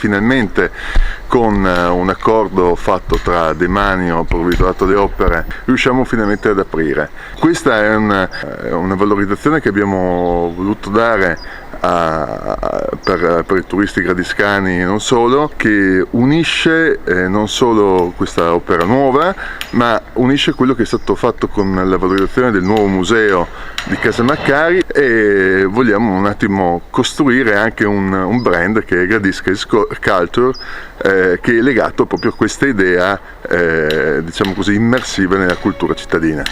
finalmente con un accordo fatto tra Demanio, Provveditorato alle Opere, riusciamo finalmente ad aprire. Questa è una valorizzazione che abbiamo voluto dare per i turisti gradiscani e non solo, che unisce non solo questa opera nuova, ma unisce quello che è stato fatto con la valorizzazione del nuovo museo di Casa Maccari, e vogliamo un attimo costruire anche un brand che è Gradisca Culture, che è legato proprio a questa idea diciamo così immersiva nella cultura cittadina.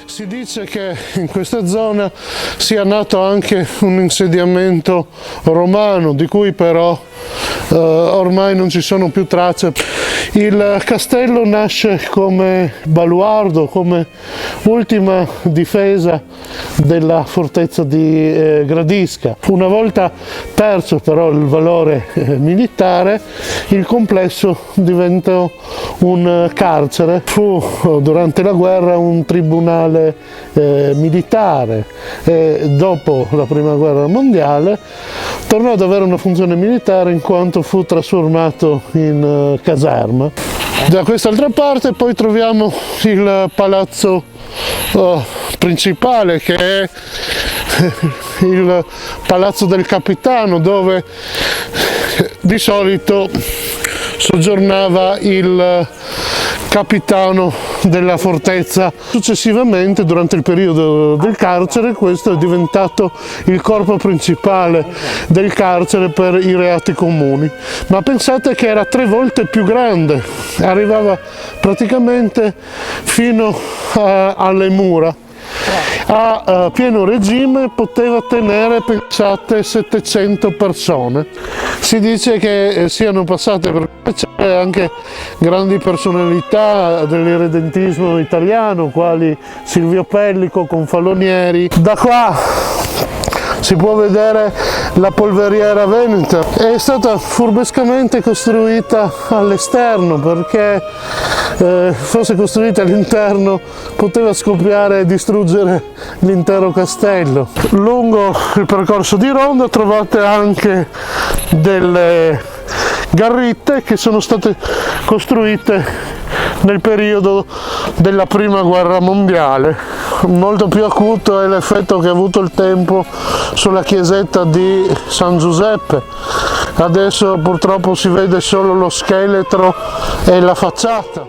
Si dice che in questa zona sia nato anche un insediamento romano, di cui però ormai non ci sono più tracce. Il castello nasce come baluardo, come ultima difesa della fortezza di Gradisca. Una volta perso però il valore militare, il complesso diventò un carcere. Fu durante la guerra un tribunale militare, e dopo la prima guerra mondiale tornò ad avere una funzione militare in quanto fu trasformato in caserma. Da quest'altra parte poi troviamo il palazzo principale, che è il palazzo del capitano, dove di solito soggiornava il capitano della fortezza. Successivamente, durante il periodo del carcere, questo è diventato il corpo principale del carcere per i reati comuni, ma pensate che era 3 volte più grande, arrivava praticamente fino alle mura. A pieno regime poteva tenere, pensate, 700 persone. Si dice che siano passate per anche grandi personalità dell'irredentismo italiano, quali Silvio Pellico, Confalonieri. Da qua si può vedere la polveriera veneta. È stata furbescamente costruita all'esterno, perché fosse costruita all'interno poteva scoppiare e distruggere l'intero castello. Lungo il percorso di ronda trovate anche delle garritte che sono state costruite nel periodo della prima guerra mondiale. Molto più acuto è l'effetto che ha avuto il tempo sulla chiesetta di San Giuseppe. Adesso purtroppo si vede solo lo scheletro e la facciata.